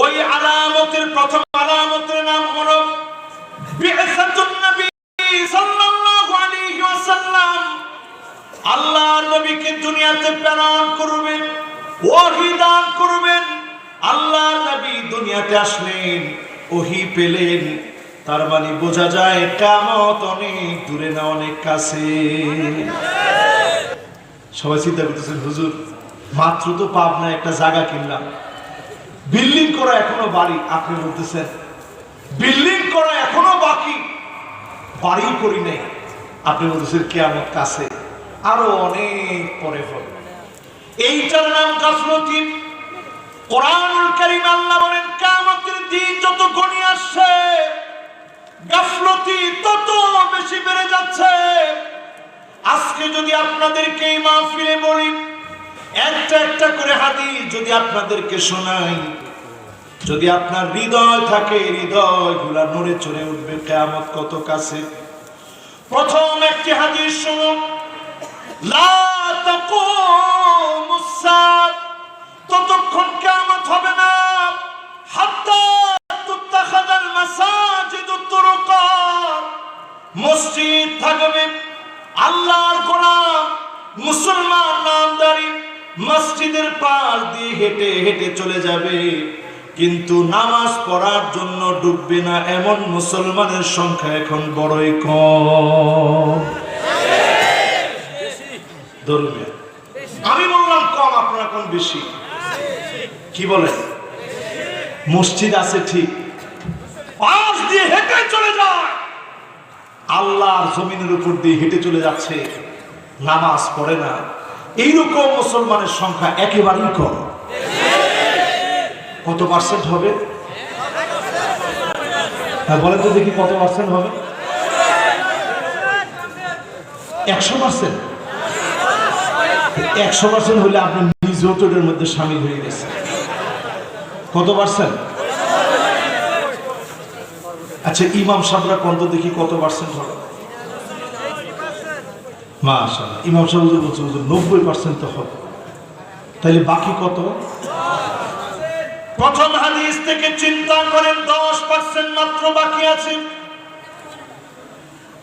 ওই আলামতের প্রথম আলামতের নাম হলো বিআসাতুন নবী সাল্লাল্লাহু আলাইহি ওয়াসাল্লাম। আল্লাহর নবীকে দুনিয়াতে প্রেরণ করবেন, ওহী দান করবেন। আল্লাহর নবী দুনিয়াতে আসলেন, ওহী পেলেন, তার মানে বোঝা যায় কিয়ামত অনেক দূরে না অনেক কাছে। সবাই চিন্তা করতেছেন, হুজুর মাত্র তো পাবনা একটা জায়গা কিনলাম, বিল্ডিং করা এখনো বাড়ি। আপনি বলতেছেন বিল্ডিং করা এখনো বাকি, বাড়ি করি নাই। আপনি বলতেছেন কিয়ামত কাছে, আরো অনেক পরে হবে। এইটার নাম গাফলতি। কোরআনুল কারীম আল্লাহ বলেন কিয়ামতের দিন যত ঘনিয়ে আসছে গাফলতি তত বেশি বেড়ে যাচ্ছে। আজকে যদি আপনাদেরকে এই মাহফিলে বলি, একটা একটা করে হাদিস যদি আপনাদেরকে শোনাই, যদি আপনার হৃদয় থাকে হৃদয়গুলা নড়ে চড়ে উঠবে কিয়ামত কত কাছে। প্রথম একটি হাদিস শুনুন, লা তাকুমুস সাআহ, ততক্ষণ কিয়ামত হবে না হাত্তা তুত্তাখাযাল মাসাজিদু তুরুকা, মসজিদ থাকবে, আল্লাহর গোলাম মুসলমান নামদারি মসজিদের পাশ দিয়ে হেঁটে হেঁটে চলে যাবে, কিন্তু নামাজ পড়ার জন্য ডুববে না। এমন মুসলমানের সংখ্যা এখন বড়ই কম। আমি বললাম কম, আপনারা কোন বেশি? কি বলে? মসজিদ আছে ঠিক, পাশ দিয়ে হেঁটে চলে যায়, আল্লাহর জমিনের উপর দিয়ে হেঁটে চলে যাচ্ছে, নামাজ পড়ে না। এইরকম মুসলমানের সংখ্যা একেবারেই কম। কত পার্সেন্ট হবে? হ্যাঁ বলেন তো দেখি, কত পার্সেন্ট হবে? 100%। 100% হলে আপনি নিজেও তো এর মধ্যে সামিল হয়ে গেছেন। কত পার্সেন্ট? আচ্ছা ইমাম সাহেবরা কত দেখি কত পার্সেন্ট হবে? মাশাআল্লাহ, ইমাম সাহেব বলছে 90% তো হবে। তাহলে বাকি কত? প্রথম হাদিস থেকে চিন্তা করেন 10% মাত্র বাকি আছে।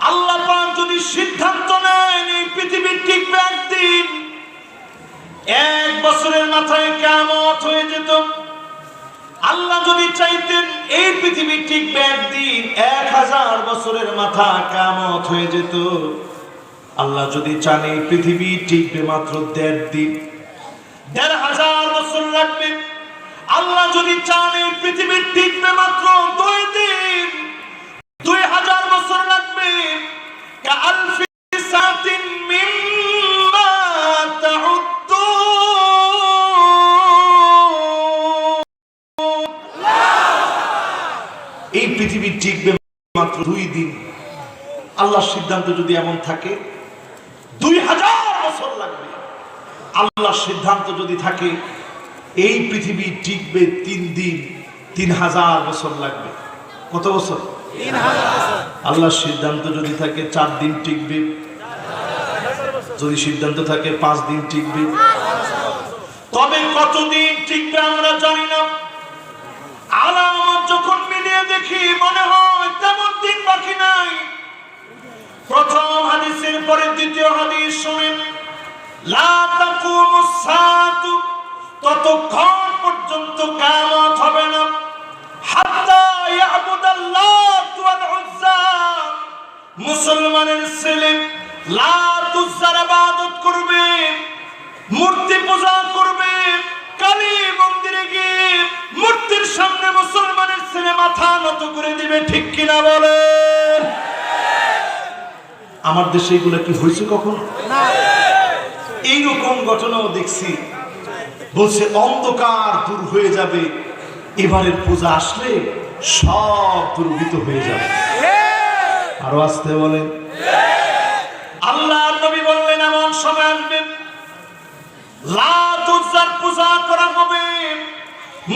আল্লাহ পাক যদি সিদ্ধান্ত নেন এই পৃথিবী টিকবে একদিন, 1 বছরের মাথায় কিয়ামত হয়ে যেত। আল্লাহ যদি চাইতেন এই পৃথিবী টিকবে একদিন, 1000 বছরের মাথা কিয়ামত হয়ে যেত। আল্লাহ যদি চান এই পৃথিবী টিকবে মাত্র 1.5 দিন, 1500 বছর লাগবে। আল্লাহ যদি চান এই পৃথিবী টিকবে মাত্র 2 দিন, 2000 বছর লাগবে। কাআলফি সাতিন মিম্মা তাউদ্দুন, এই পৃথিবী টিকবে মাত্র 2 দিন। আল্লাহর সিদ্ধান্ত যদি এমন থাকে 2000 বছর লাগবে। আল্লাহর সিদ্ধান্ত যদি থাকে এই পৃথিবী টিকবে 3 দিন, 3000 বছর লাগবে। কত বছর? 3000। আল্লাহর সিদ্ধান্ত যদি থাকে 4 দিন টিকবে, যদি সিদ্ধান্ত থাকে 5 দিন টিকবে। তবে কতদিন টিকবে আমরা জানি না। আলামত যখন মিলিয়ে দেখি মনে হয় তেমন দিন বাকি নাই। প্রথম হাদিসের পরে দ্বিতীয় হাদিস শুনেন, লা তাকুমুস সাআহ, ততক্ষণ পর্যন্ত কিয়ামত হবে না হাত্তা ইয়াবুদাল্লাহ ওয়াল উজ্জা, মুসলমানের ছেলে লাত উজ্জার ইবাদত করবে, মূর্তি পূজা করবে, কালী মন্দিরে গিয়ে মূর্তির সামনে মুসলমানের ছেলে মাথা নত করে দিবে। ঠিক কিনা বলেন? আমার দেশে এগুলো কি হয়েছে কখনো? এইরকম ঘটনাও দেখছি। বলছে অন্ধকার দূর হয়ে যাবে, এবারের পূজা আসলে সব দুর্বৃত হয়ে যাবে। আরো আসতে বলেন। আল্লাহর নবী বললেন এমন সময় আসবে লাত উজ্জার পূজা করা হবে,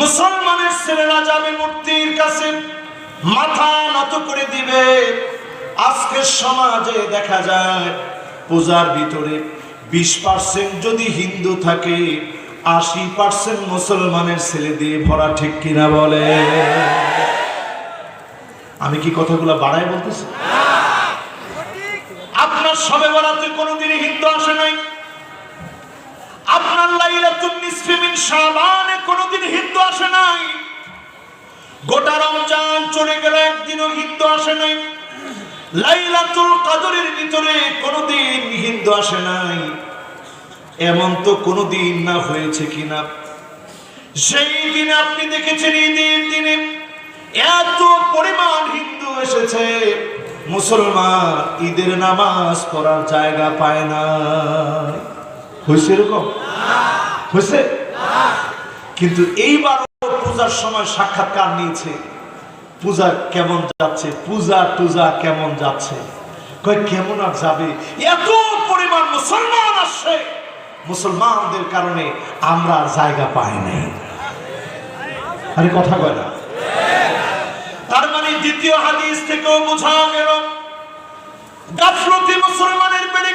মুসলমানের ছেলেরা যাবে মূর্তির কাছে, মাথা নত করে দিবে। আজকের সমাজে দেখা যায় পূজার ভিতরে 20% যদি হিন্দু থাকে 80% মুসলমানের ছেলে দিয়ে ভরা, ঠিক কিনা বলে? আমি কি কথাগুলো বাড়ায় বলতেছি? আপনার শবে বরাতে কোনোদিন হিন্দু আসে নাই, আপনার লাইলাতুন নিসফি মিন শাবানে কোনোদিন হিন্দু আসে নাই, গোটা রমজান চলে গেল একদিনও হিন্দু আসে নাই, লাইলাতুল কদরের ভিতরে কোনোদিন হিন্দু আসে নাই। এমন তো কোনোদিন না হয়েছে কিনা সেই দিনে আপনি দেখেছেন ঈদের দিনে এত পরিমাণ হিন্দু এসেছে, মুসলমান ঈদের নামাজ পড়ার জায়গা পায় না? হয়েছে এরকম? হয়েছে? কিন্তু এইবার পূজার সময় সাক্ষাৎকার নিয়েছে, পূজা কেমন যাচ্ছে, পূজা টুজা কেমন যাচ্ছে? কয় কেমন আর যাবে, এত পরিমাণ মুসলমান আসছে, মুসলমানদের কারণে আমরা জায়গা পাই নাই। আরে কথা কয় না? তার মানে দ্বিতীয় হাদিস থেকেও বোঝা গেল গাফলতি মুসলমানের বেড়ে